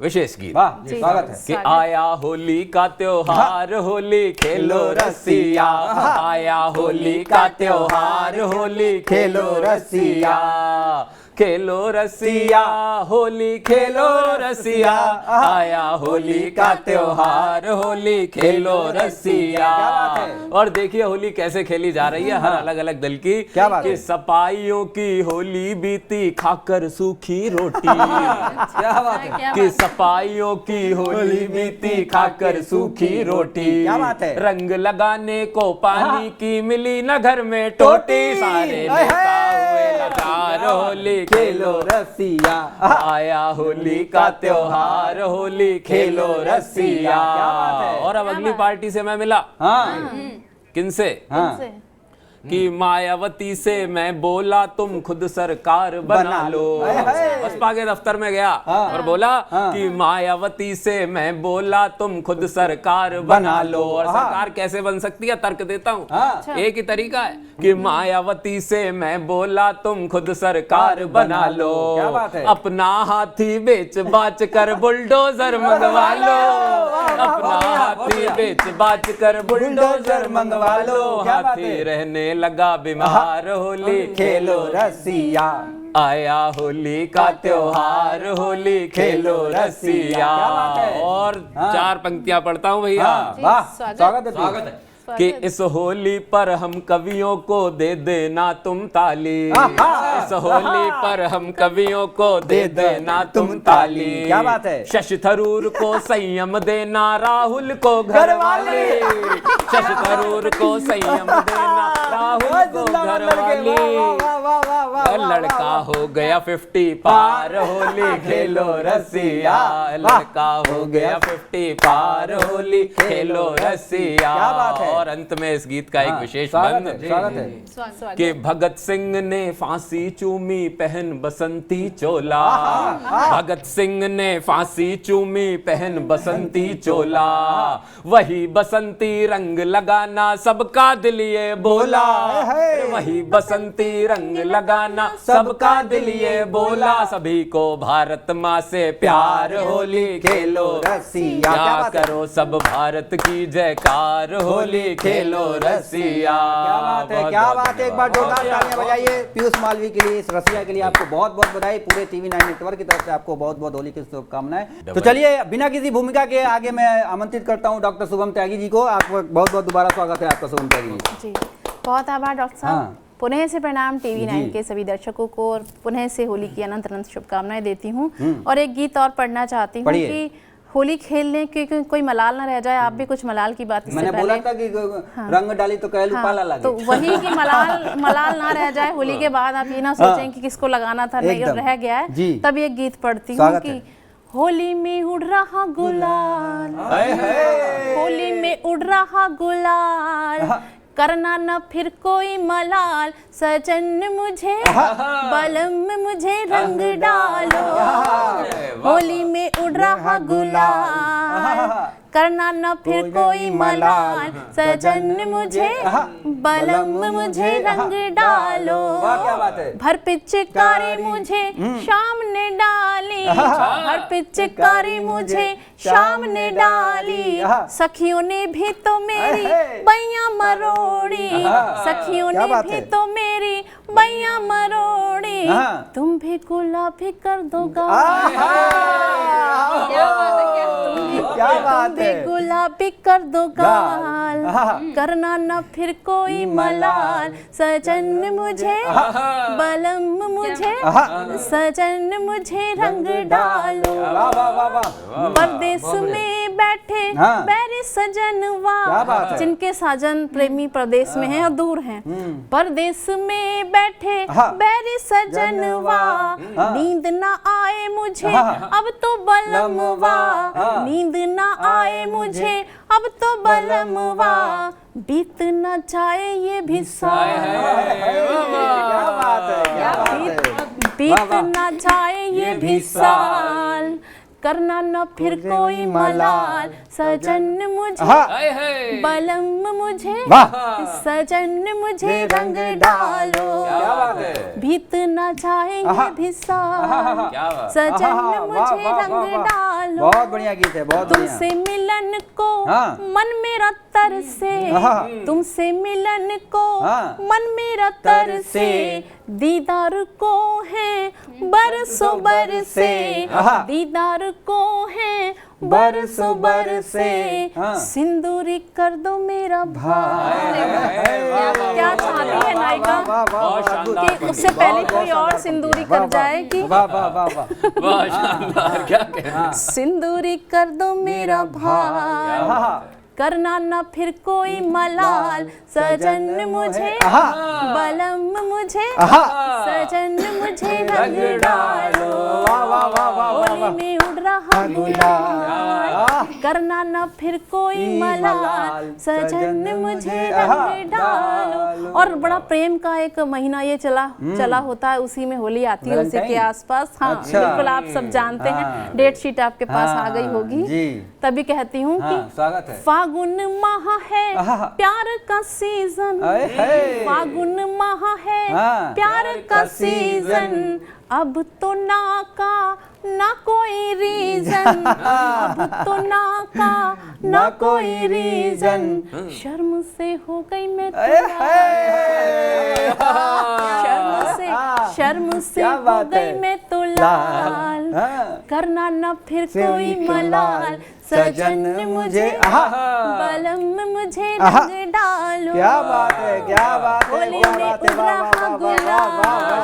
विशेष गीत।
स्वागत है
कि आया होली का त्योहार, होली खेलो रसिया, आया होली का त्योहार, होली खेलो रसिया, खेलो रसिया, होली खेलो रसिया, आया होली का त्योहार, होली खेलो रसिया। और देखिए होली कैसे खेली जा रही है, हर अलग अलग दल की।
क्या बात है?
कि सपाइयों की होली बीती खाकर सूखी रोटी,
क्या बात है?
कि सपाइयों की होली बीती खाकर सूखी रोटी,
क्या बात है?
रंग लगाने को पानी की मिली न घर में टोटी, सारे लेता हुए लाचार, होली खेलो
रसिया,
आया होली का त्योहार, होली खेलो रसिया।
क्या बात है?
और अब अगली पार्टी से मैं मिला। किनसे? कि मायावती से मैं बोला तुम खुद सरकार बना लो। बसपा के दफ्तर में गया और बोला कि मायावती से मैं बोला तुम खुद सरकार बना लो। और सरकार कैसे बन सकती है, तर्क देता हूँ। एक ही तरीका है कि मायावती से मैं बोला तुम खुद सरकार बना लो, अपना हाथी बेच बाच कर बुलडोजर मंगवा लो, अपना हाथी बेच बाच कर बुलडोजर मंगवा लो, हाथी रहने लगा बीमार, होली खेलो रसिया, आया होली का त्योहार, होली खेलो रसिया। और चार पंक्तियां पढ़ता हूँ भैया।
स्वागत है।
कि इस होली पर हम कवियों को दे देना तुम ताली, इस होली पर हम कवियों को दे देना तुम ताली।
क्या बात है?
शशि थरूर को संयम देना, राहुल को घर वाले, शशि थरूर को संयम देना, राहुल को घर वाली। लड़का हो गया 50 पार, होली खेलो रसिया, लड़का हो गया 50 पार, होली खेलो रसिया। और अंत में इस गीत का एक विशेष बंद कि भगत सिंह ने फांसी चूमी पहन बसंती चोला, भगत सिंह ने फांसी चूमी पहन बसंती चोला, वही बसंती रंग लगाना सबका दिल ये बोला, वही बसंती रंग लगाना सबका दिल ये बोला, सभी को भारत माँ से प्यार, होली खेलो रसिया, क्या करो सब भारत की जयकार, होली खेलो रसिया।
क्या बात है, क्या बात है। एक बार जोरदार तालियां बजाइए पीयूष मालवीय के लिए, इस रसिया के लिए आपको बहुत बहुत बधाई। पूरे TV9 नेटवर्क की तरफ से आपको बहुत बहुत होली की शुभकामनाएं। तो चलिए बिना किसी भूमिका के आगे मैं आमंत्रित करता हूं डॉक्टर शुभम त्यागी जी को। आपको बहुत बहुत दोबारा स्वागत है आपका शुभम त्यागी
जी। बहुत आभार डॉक्टर साहब। पुनः से प्रणाम TV9 के सभी दर्शकों को, और पुनः से होली की अनंत अनंत शुभकामनाएं देती हूँ। और एक गीत और पढ़ना चाहती हूँ कि होली खेलने की कोई मलाल ना रह जाए। आप भी कुछ मलाल की बात
मैंने बोला था कि रंग डाली तो कहलू पाला लगे,
तो वही की मलाल ना रह जाए। होली के बाद आप ये ना सोचें कि किसको लगाना था, नहीं और रह गया है, तब ये गीत पढ़ती हूँ कि होली में उड़ रहा गुलाल, होली में उड़ रहा गुलाल, करना न फिर कोई मलाल, सजन मुझे बलम मुझे रंग डालो, होली में उड़ रहा गुलाल, करना न फिर कोई मलाल, सजन मुझे बलम मुझे रंग डालो, भर पिचकारी मुझे शाम ने डाली, भर पिचकारी मुझे शाम ने डाली, सखियों ने भी तो मेरी बैया मरोड़ी, सखियों ने भी तो मेरी बैया मरोड़ी, तुम भी गुलाबी कर दो गाल, तुम भी
क्या बात
तुम भी
है।
गुलाबी कर दो गाल,
गाल।
करना न फिर कोई मलाल, सजन मुझे बलम मुझे, सजन मुझे रंग डालो।
वाह वाह वाह वाह।
परदेश में बैठे
हाँ।
बैरी सजनवा,
क्या बात है।
जिनके साजन प्रेमी प्रदेश में हैं और दूर हैं, परदेश में बैठे
हाँ।
बैरी सजनवा,
हाँ।
नींद ना आए मुझे
हाँ।
अब तो बलमवा,
हाँ।
नींद ना आए मुझे अब तो बलमवा, बीत ना जाए ये भी साल,
क्या बात है, क्या बात है।
बीत
वाह, वाह।
ना जाए ये भी साल, करना न फिर कोई मलाल, सजन मुझे
हाँ।
बलम मुझे,
वाह।
सजन मुझे रंग डालो,
क्या बात है।
बीत न जाए ये भी साल,
क्या बात।
सजन
वाह,
मुझे
वाह,
रंग
वाह, वाह।
डालो।
बहुत बढ़िया गीत है, बहुत बढ़िया।
तुमसे मिलन को
हाँ।
मन मेरा तरसे,
हाँ।
तुमसे मिलन को
हाँ।
मन मेरा तरसे, दीदार को है बरसों बरसे,
हाँ।
दीदार को है
बरसों बरसे, हाँ।
सिंदूरी कर दो मेरा भाई। क्या चाहती है नायिका
वाह, वाह, वाह, वाह,
शानदार।
कि उससे पहले कोई और सिंदूरी कर जाए कि
वाह वाह वाह वाह।
वाह शानदार, क्या कहना।
सिंदूरी कर दो मेरा भाई,
हाँ।
करना न फिर कोई मलाल, सजन मुझे बलम मुझे, सजन मुझे रंग डालो।
वाह वाह वाह वाह वाह।
होली में उड़ रहा गुलाल, करना न फिर कोई मलाल, सजन मुझे रंग डालो। और बड़ा प्रेम का एक महीना ये चला होता है, उसी में होली आती है, उसी के
वैलेंटाइन?
आसपास। हाँ
अच्छा।
बिल्कुल, आप सब जानते हैं, डेट शीट आपके पास आ गई होगी।
जी।
तभी कहती हूँ
हाँ,
कि
स्वागत है।
फागुन माह है
आहा।
प्यार का सीजन,
अरे हे।
फागुन माह है
हाँ।
प्यार का सीजन, अब तो ना का ना कोई रीजन, अब तो ना का ना कोई रीजन, शर्म से हो गई मैं तो शर्म से
क्या
हो
बात
गई
है।
मैं तो लाल,
हाँ।
करना न फिर
से
कोई मलाल, सजन मुझे बलम मुझे रंग डालो।
क्या बात है, क्या बात है,
होली
क्या
में
बात है। वाह वाह वाह वाह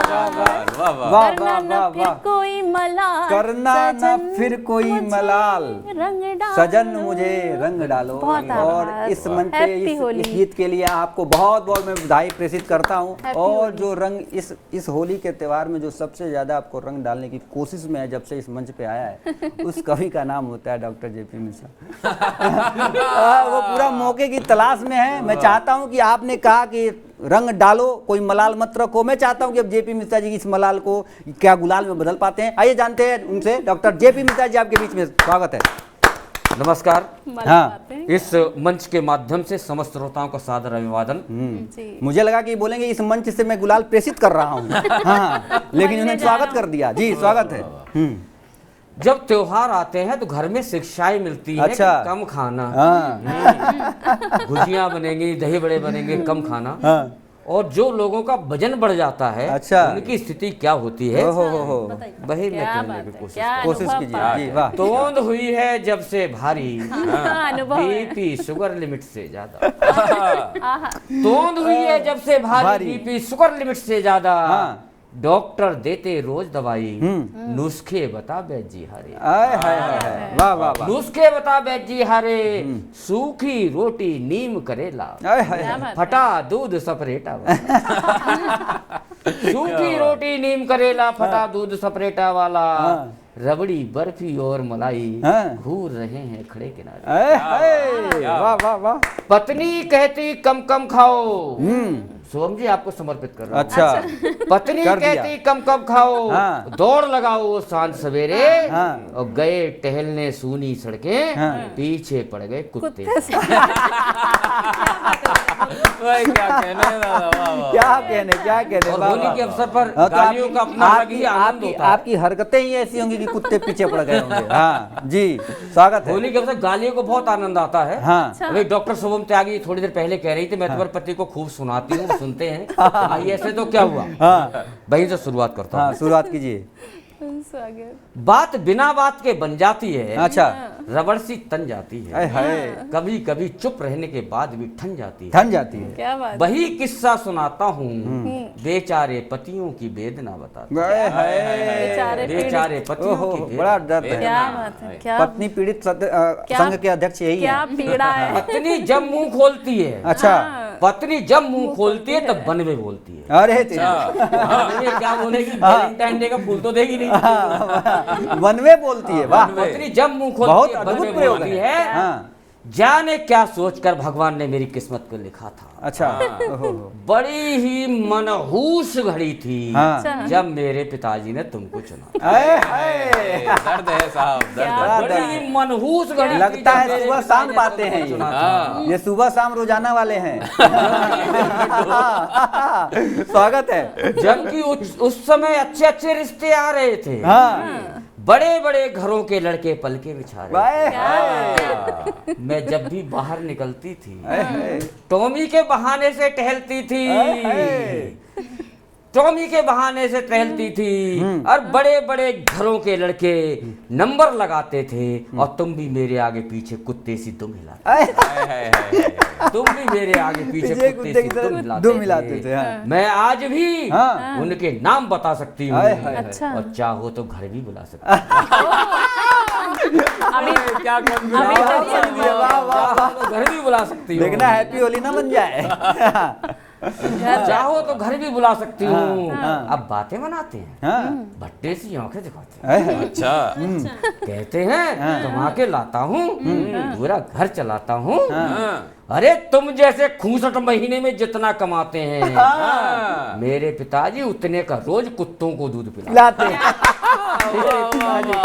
वाह वाह वाह वाह
करना न
वाह
फिर
वाह।
कोई मलाल,
करना न
सजन
फिर कोई
मुझे
मलाल,
रंग डालो।
सजन मुझे रंग डालो।
बहुत
और
आभार।
इस मंच पे
हैप्पी
इस
होली।
गीत के लिए आपको बहुत बहुत मैं बधाई प्रेषित करता हूँ।
हैप्पी
और
होली।
जो रंग इस होली के त्योहार में जो सबसे ज्यादा आपको रंग डालने की कोशिश में है, जब से इस मंच पे आया है, उस कवि का नाम होता है डॉक्टर जेपी मिश्रा। वो पूरा मौके की तलाश में है। मैं चाहता हूं कि आपने कहा कि रंग डालो, कोई मलाल मत रखो। मैं चाहता हूं कि अब जेपी मिश्रा जी की इस मलाल को क्या गुलाल में बदल पाते हैं। आइए जानते हैं उनसे। डॉक्टर जेपी मिश्रा जी आपके बीच में स्वागत है।
नमस्कार।
हाँ।
इस मंच के माध्यम से समस्त श्रोताओं का सादर अभिवादन।
जी।
मुझे लगा कि बोलेंगे इस मंच से मैं गुलाल प्रेषित कर रहा हूँ। हाँ, लेकिन उन्होंने स्वागत कर दिया। जी स्वागत है।
जब त्योहार आते हैं तो घर में शिक्षाएं मिलती है
अच्छा।
कि कम खाना,
हाँ।
गुजिया बनेंगी, दही बड़े बनेंगे, कम खाना।
हाँ।
और जो लोगों का वजन बढ़ जाता है,
अच्छा।
उनकी स्थिति क्या होती है,
हो
वही मैं कहने की कोशिश
कोशिश कीजिए। जी वाह।
तोंद हुई है जब से भारी,
अनुभव है।
बीपी शुगर लिमिट से ज्यादा। तोंद हुई है जब से भारी,
भारी।
बीपी शुगर लिमिट से ज्यादा।
हाँ।
डॉक्टर देते रोज दवाई, नुस्खे बता बैद जी हारे।
आय हाय हाय हाय। वाह वाह वाह।
नुस्खे बता बैद जी हारे, सूखी रोटी नीम करेला,
आय हाय हाय।
फटा दूध सपरेटा वाला। सूखी रोटी नीम करेला, फटा दूध सपरेटा वाला, रबड़ी बर्फी और मलाई,
हाँ।
घूर रहे हैं खड़े किनारे।
आय हाय। वाह वाह वाह।
पत्नी कहती कम कम खाओ, शुभम जी आपको समर्पित कर रहा हूं।
अच्छा।
पत्नी
कर दिया।
कहती कम कम खाओ,
हाँ।
दौड़ लगाओ सांझ सवेरे,
हाँ।
और गए टहलने सूनी सड़कें,
हाँ।
पीछे पड़ गए कुत्ते।
भाई क्या कहने दादा, वाह वाह।
क्या कहने।
और
वाह,
होली
वाह।
के अवसर पर
हाँ, तो
गालियों का अपना अलग ही आनंद होता है।
आपकी हरकतें ही ऐसी होंगी कि कुत्ते पीछे पड़ गए होंगे। हाँ जी स्वागत है।
होली के अवसर गालियों को बहुत आनंद आता है।
हाँ।
अभी डॉक्टर शुभम त्यागी थोड़ी देर पहले कह रही थी, मैं तुम्हारे पति को खूब सुनाती हूँ, सुनते हैं। भाई ऐसे तो क्या हुआ,
हाँ।
वहीं से शुरुआत करता
हाँ
हूँ।
शुरुआत कीजिए।
स्वागत।
बात बिना बात के बन जाती है,
अच्छा।
रबड़ सी तन जाती है,
हाय हाय,
कभी कभी चुप रहने के बाद भी ठन जाती है।
ठन जाती है।
क्या बात।
वही किस्सा सुनाता हूँ, बेचारे पतियों की वेदना बताता।
हाय हाय,
बेचारे पतियों
ओहो,
की वेदना।
बड़ा दर्द है।
क्या बात है, क्या
पत्नी पीड़ित संघ के अध्यक्ष यही
क्या
है।
पीड़ा है।
पत्नी जब मुंह खोलती है,
अच्छा,
पत्नी जब मुंह खोलती है तब बनवे बोलती है।
अरे तेरा,
ये क्या बोलेगी, वैलेंटाइन डे का फूल तो देगी नहीं।
वनवे बोलती है, वाह,
पत्नी जब मुंह
बहुत
खोलती है
अद्भुत
बनवे
प्रयोग
बोलती
है।
है।
हाँ,
जाने क्या सोचकर भगवान ने मेरी किस्मत को लिखा था।
अच्छा, ओहो,
बड़ी ही मनहूस घड़ी थी
हाँ,
जब मेरे पिताजी ने तुमको चुना।
हाय हाय,
दर्द है साहब, दर्द है।
बड़ा
बड़ी
दर्द
ही
है।
मनहूस घड़ी थी
लगता
जब
है
मेरे
सुबह
पिताजी
शाम
ने
पाते
तुमको
हैं
चुना
ये।
था।
ये सुबह शाम रोजाना वाले हैं। स्वागत है।
जबकि उस समय अच्छे अच्छे रिश्ते आ रहे थे,
हाँ,
बड़े बड़े घरों के लड़के पलके बिछा रहे
हाय
थे। मैं जब भी बाहर निकलती थी,
हाय,
टॉमी के बहाने से टहलती थी, टॉमी के बहाने से टहलती थी, और बड़े बड़े घरों के लड़के नंबर लगाते थे, और तुम भी मेरे आगे पीछे कुत्ते सी दुम हिलाते,
हाय,
हाय, हाय, हाय।
तुम भी मेरे आगे पीछे
पीछे
कुत्ते
कुत्ते
सी
की
दुम
तरह दुम
हिलाते
हिलाते
थे।
थे। हाँ,
मैं आज भी
हाँ,
उनके नाम बता सकती हूँ,
हाय, हाय, हाय।
अच्छा।
और चाहो तो घर भी बुला सकती हूँ।
अभी
क्या
अभी
वाह, वाह, वाह।
चाहो तो घर भी बुला सकती हूँ।
देखना हैप्पी होली ना बन जाए।
चाहो तो घर भी बुला सकती हूँ।
हाँ।
अब बातें बनाते हैं,
हाँ,
भट्टे सी आंखें दिखाते हैं,
हाय, हाय,
अच्छा।
कहते हैं तुम आके लाता हूँ, पूरा घर चलाता हूँ।
हाँ,
अरे तुम जैसे 65 महीने में जितना कमाते हैं,
हाँ।
मेरे पिताजी उतने का रोज कुत्तों को दूध पिलाते
पिलाते हैं।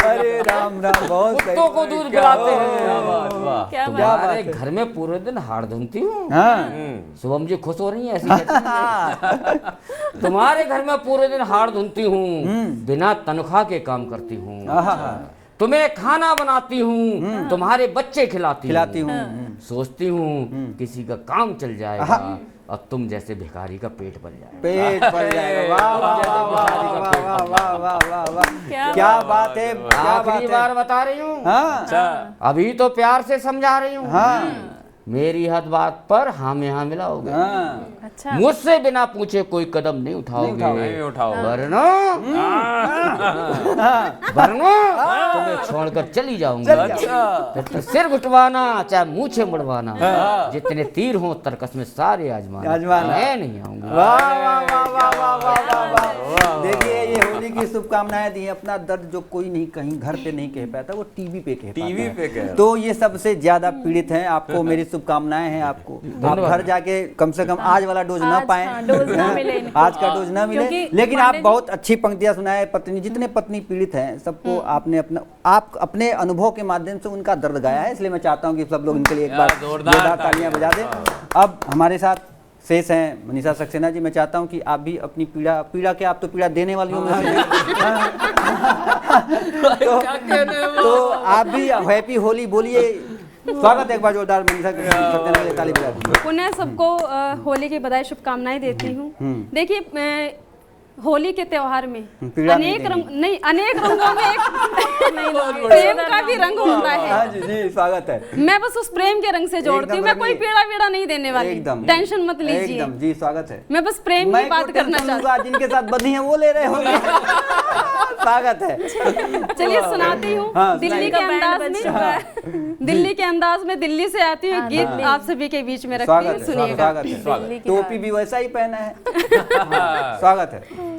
अरे राम राम, बहुत सही।
कुत्तों को दूध पिलाते
क्या
हैं।
बात, वाह।
क्या बात।
तुम्हारे घर में पूरे दिन हाड़ धुनती हूँ।
हाँ,
शुभम जी खुश हो रही हैं, ऐसी कहती हैं। तुम्हारे घर में पूरे दिन हाड़ धुनती हूँ, बिना तनख्वाह के काम करती हूँ,
आहा,
तुम्हें खाना बनाती हूँ, तुम्हारे बच्चे खिलाती
खिलाती हूँ।
सोचती हूँ किसी का काम चल जाएगा, और तुम जैसे भिखारी का पेट भर जाएगा।
पेट भर जाएगा। वाह वाह वाह वाह वाह वाह वाह वाह वाह, क्या बात है, क्या बात
आखिरी
है।
बार बता रही हूँ,
हाँ,
अच्छा।
अभी तो प्यार से समझा रही हूँ।
हाँ,
मेरी हद बात पर हाँ में हाँ मिलाओगे।
हाँ,
अच्छा।
मुझसे बिना पूछे कोई कदम नहीं उठाओगे,
नहीं उठाओ।
वरना तुम्हें छोड़कर चली जाऊंगी।
अच्छा।
फिर तो सिर घुटवाना चाहे मूछे मुड़वाना, जितने तीर हो तरकस में सारे आजमाना,
आजमाना।
मैं नहीं आऊंगा।
वाह वाह वाह वाह वाह वाह वाह वाह। देखिए ये होली की शुभकामनाएं दी हैं। अपना दर्द जो कोई नहीं कहीं घर पे नहीं कह पाता, वो टीवी पे कह पाता
टीवी
है।
पे कह रहा।
तो ये सबसे ज्यादा पीड़ित हैं। आपको मेरी शुभकामनाएं हैं। आपको आप घर जाके कम से कम आज वाला डोज ना
आज,
पाएं,
हाँ, डोज ना मिले इनको।
आज का डोज ना मिले।
क्योंकि
लेकिन आप
पंडित जी-
बहुत अच्छी पंक्तियां सुनाए। पत्नी, जितने पत्नी पीड़ित हैं सबको आपने आप अपने अनुभव के माध्यम से उनका दर्द गाया है, इसलिए मैं चाहता हूँ कि सब लोग इनके लिए एक बार
जोरदार
जोरदार तालियां बजा दें। अब हमारे साथ शेष हैं मनीषा सक्सेना जी। मैं चाहता हूं कि आप भी अपनी पीड़ा के, आप तो पीड़ा देने वाली में से हैं। तो आप भी हैप्पी होली बोलिए। स्वागत है एक बार जोरदार मनीषा सक्सेना के लिए ताली बजा दीजिए।
पुनः सबको होली की बधाई शुभकामनाएं देती हूँ। देखिए होली के त्योहार में
पीड़ा नहीं
अनेक
देनी।
रंग नहीं, अनेक रंगों में एक प्रेम का भी रंग होता
हाँ
है।
जी जी, स्वागत है।
मैं बस उस प्रेम के रंग से जोड़ती
एकदम
हूँ। मैं कोई
रंगीन।
पीड़ा वीड़ा नहीं देने वाली,
एकदम
टेंशन मत लीजिए।
एकदम जी, स्वागत है।
मैं बस प्रेम की
मैं
बात
को
करना
टेंशन
चाहती
लूंगा, जिनके साथ बधी हैं वो ले रहे होंगे। स्वागत है।
हूँ। चलिए सुनाती हूँ।
हाँ,
दिल्ली के
सुनाइए।
अंदाज
बैंड बज चुका
में, दिल्ली के अंदाज में दिल्ली से आती हूँ। गीत आप सभी के बीच में रखती हूँ,
स्वागत है,
सुनिएगा।
स्वागत है।
दिल्ली की
टोपी भी वैसा ही पहना है। स्वागत है।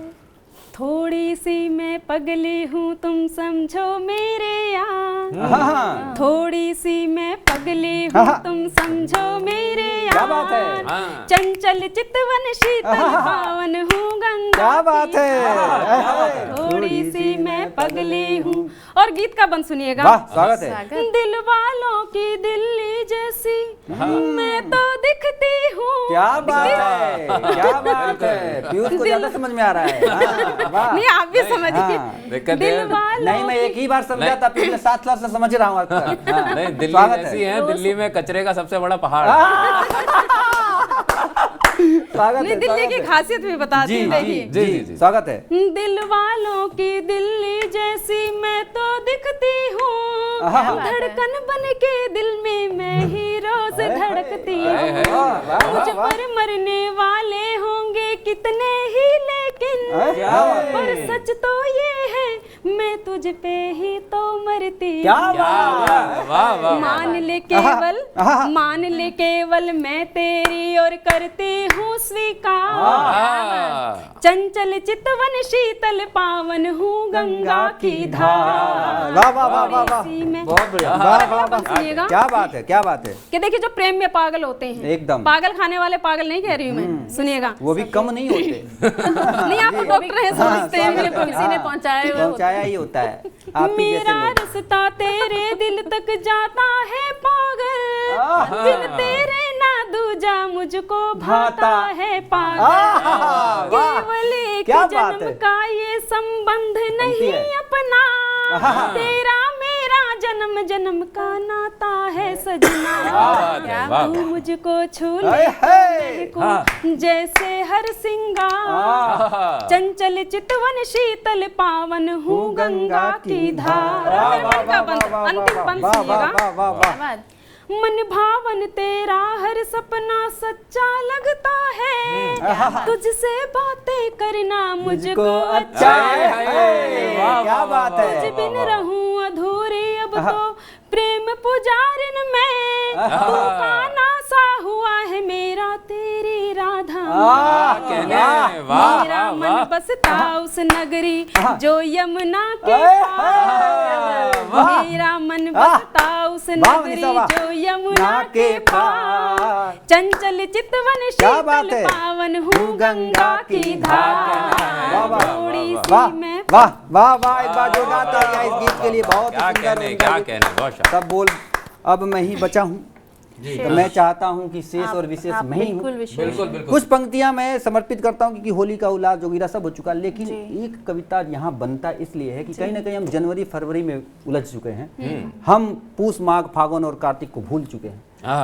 थोड़ी सी मैं पगली हूँ तुम समझो मेरे यार,
हाँ,
थोड़ी सी मैं पगली हूँ तुम समझो मेरे
क्या बात है?
यार,
हाँ।
चंचल चितवन शीतल पावन हूँ गंगा
क्या बात
की
है?
धार, थोड़ी सी मैं पगली हूँ। और गीत का बंद सुनिएगा।
वाह, स्वागत है।
स्वागत।
दिल वालों की दिल्ली जैसी मैं तो दिखती हूँ।
क्या बात है, क्या बात है। पीयूष को ज्यादा समझ में आ रहा है। हाँ, वाह।
नहीं, आप भी समझिए।
हाँ।
दिक्कत
दिल
है।
वालों
नहीं, मैं एक ही बार समझा था, पिछले 7 साल से समझ रहा हूँ अब तक। हाँ,
नहीं, दिल्ली
स्वागत
जैसी है, दिल्ली में कचरे का सबसे बड़ा पहाड़।
स्वागत
नहीं,
है,
दिल्ली
स्वागत
की
है।
खासियत भी बताती हूँ, देखिए।
जी जी जी।
स्वागत है।
दिल वालों की दिल्ली जैसी मैं तो दिखती हूँ, धड़कन बन के दिल में मैं ही रोज धड़कती हूँ। मुझ पर मरने वाले होंगे कितने ही, लेकिन पर सच तो ये है मैं तुझ पे ही तो मरती
क्या
हूँ।
बात
वाह वाह।
मान ले केवल मैं तेरी और करती हूँ स्वीकार। चंचल चितवन शीतल पावन हूँ गंगा की धार।
वाह वाह वाह वाह वाह,
इसी में
बहुत बढ़िया।
वाह वाह वाह,
सुनिएगा।
क्या बात है, क्या बात है।
कि देखिए जो प्रेम में पागल होते हैं,
एकदम।
पागल खाने वाले पागल नहीं कह रही हूँ मैं, सुनिएगा।
वो भी कम नहीं होते।
नहीं, आप डॉक्टर हैं, समझते हैं।
स्वागत है।
किसी ने पहुंचाया हुआ
पहुंचाया ही होता है आप ही जैसे
मेरा
लोग।
रास्ता तेरे दिल तक जाता है पागल, बिन तेरे ना दूजा मुझको भाता है पागल। केवल एक
क्या बात
जन्म
है।
का ये संबंध नहीं
है।
अपना, तेरा मेरा जन्म जन्म का नाता है सजना।
वाह वाह।
तू मुझको छू
हाय,
ले
हाय।
महकूं जैसे हर सिंगार। चंचल चितवन शीतल पावन हूँ गंगा की धार। अंतिम पंक्ति
वाह वाह
सुनिएगा।
वाह वाह वाह।
मन भावन तेरा हर सपना सच्चा लगता है, तुझसे बातें करना मुझको अच्छा है।
क्या बात है।
तुझ बिन रहूं अधूरी अब तो प्रेम पुजारिन में, तू काना सा हुआ है मेरा तेरी राधा।
कहने वाह
मेरा
वाह
मन
वाह।
बसता उस नगरी जो यमुना के पार। मेरा मन बसता उस नगरी जो यमुना के पार। चंचल चितवन शीतल पावन हूँ गंगा की धार। थोड़ी
वाह
सी मैं
वाह वाह वाह, एक बार जोरदार तालियां इस गीत के लिए। बहुत ही
क्या
सुंदर
कहने,
उनका
क्या
गीत।
कहने, बहुत शाबाश।
सब बोल, अब मैं ही बचा हूँ, तो मैं चाहता हूँ कि शेष और विशेष मैं ही हूँ।
बिल्कुल विशेष।
बिल्कुल बिल्कुल।
कुछ पंक्तियां मैं समर्पित करता हूँ क्योंकि होली का उल्लास जोगिरा सब हो चुका, लेकिन एक कविता यहाँ बनता इसलिए है कि कहीं ना कहीं हम जनवरी फरवरी में उलझ चुके हैं, हम पूस माघ फागुन और कार्तिक को भूल चुके हैं।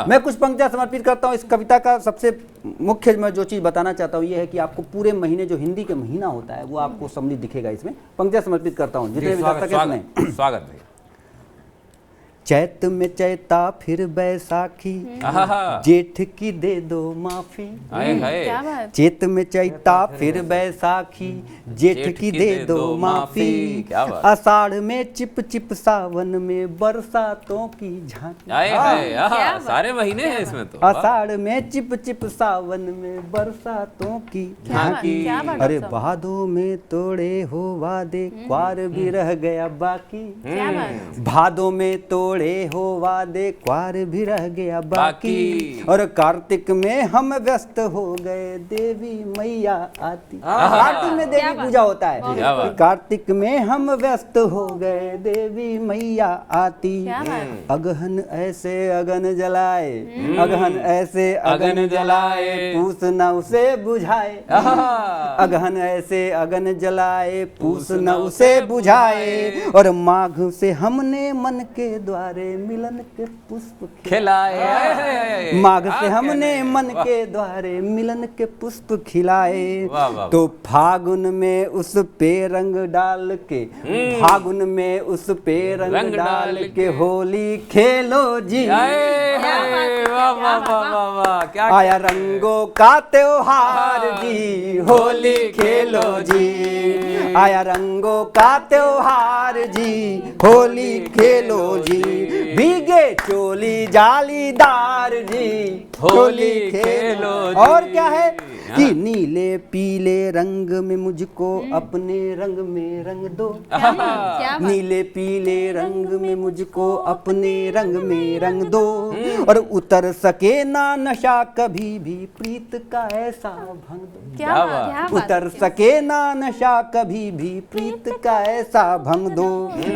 मैं कुछ पंक्तियां समर्पित करता हूँ। इस कविता का सबसे मुख्य मैं जो चीज़ बताना चाहता हूँ ये है कि आपको पूरे महीने जो हिंदी के महीना होता है वो आपको सम्मिलित दिखेगा। इसमें पंक्तियां समर्पित करता हूँ, जितने भी दर्शक हैं सुने।
स्वागत भैया।
चैत में चैता फिर बैसाखी, जेठ की दे दो माफी।
हाय हाय।
क्या बात।
चैत में चैता फिर बैसाखी, जेठ की दे दो माफी।
क्या बात।
आषाढ़ में चिप चिप सावन में बरसातों की झांकी।
हाय हाय। सारे महीने हैं इसमें तो।
आषाढ़ में चिप चिप सावन में बरसातों की झांकी।
क्या बात।
अरे भादों में तोड़े हो वादे, क्वार भी रह गया बाकी।
क्या बात।
भादों में तोड़े हो वादे, क्वार भी रह गया बाकी। और कार्तिक में हम व्यस्त हो गए, देवी मैया आती। कार्तिक में देवी पूजा होता है।
क्या बात।
कार्तिक में हम व्यस्त हो गए, देवी मैया आती।
क्या बात।
अगहन ऐसे अगन जलाए, अगहन ऐसे अगन जलाए, पूस न उसे बुझाए। अगहन ऐसे अगन जलाए, पूस न उसे बुझाए। और माघ से हमने मन के द्वारे मिलन के पुष्प
खिलाए।
माघ से हमने मन के द्वारे मिलन के पुष्प खिलाए।
वाह, वाह,
तो फागुन में उस पे रंग डाल के, फागुन में उस पे रंग डाल के होली खेलो जी।
वाह वाह वाह वाह वाह। क्या
आया रंगों का त्योहार जी, होली खेलो जी। आया रंगों का त्योहार जी, होली खेलो जी। भीगे चोली जालीदार जी, होली खेलो जी। और क्या है कि नीले पीले रंग में मुझको अपने रंग में रंग दो।
क्या बात।
नीले पीले रंग में मुझको अपने रंग में रंग दो। और उतर सके ना नशा कभी भी प्रीत का ऐसा भंग दो।
क्या बात। क्या बात।
उतर सके ना नशा कभी भी प्रीत का ऐसा भंग दो।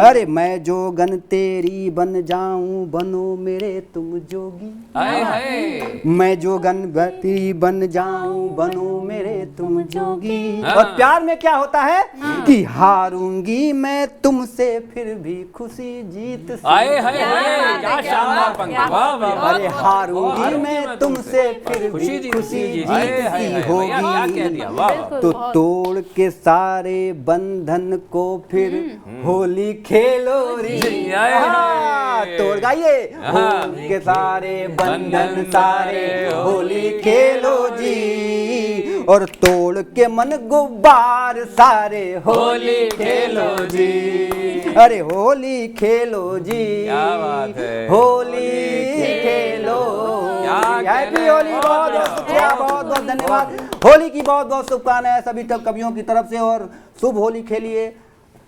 अरे मैं जोगन तेरी बन जाऊं, बनो मेरे तुम जोगी।
हाय हाय।
मैं जो गणपति बन जाऊं बनूं मेरे तुम जोगी। और प्यार में क्या होता है कि हारूंगी मैं तुमसे फिर भी खुशी जीत से।
आए हाय हाय, क्या शानदार पंक्ति, वाह वाह।
अरे हारूंगी मैं तुमसे फिर भी खुशी जीत सी होगी।
क्या कह दिया, वाह।
तो तोड़ के सारे बंधन को फिर होली खेलो रे। तोड़ गाइए, होली के सारे बंधन सारे होली खेलो जी। और तोड़ के मन गुब्बार सारे होली खेलो जी। अरे होली खेलो जी,
क्या बात है,
होली खेलो। हैप्पी होली, बहुत बहुत शुक्रिया, बहुत बहुत धन्यवाद। होली की बहुत बहुत शुभकामनाएं सभी कवियों की तरफ से। और शुभ होली खेलिए,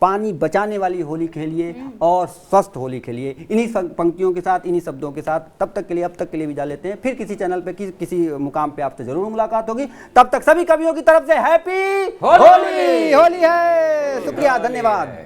पानी बचाने वाली होली खेलिए और स्वस्थ होली खेलिए। इन्हीं पंक्तियों के साथ, इन्हीं शब्दों के साथ तब तक के लिए, अब तक के लिए विदा लेते हैं। फिर किसी चैनल पे किसी मुकाम पे आपसे जरूर मुलाकात होगी। तब तक सभी कवियों की तरफ से हैप्पी होली। होली है, शुक्रिया, धन्यवाद।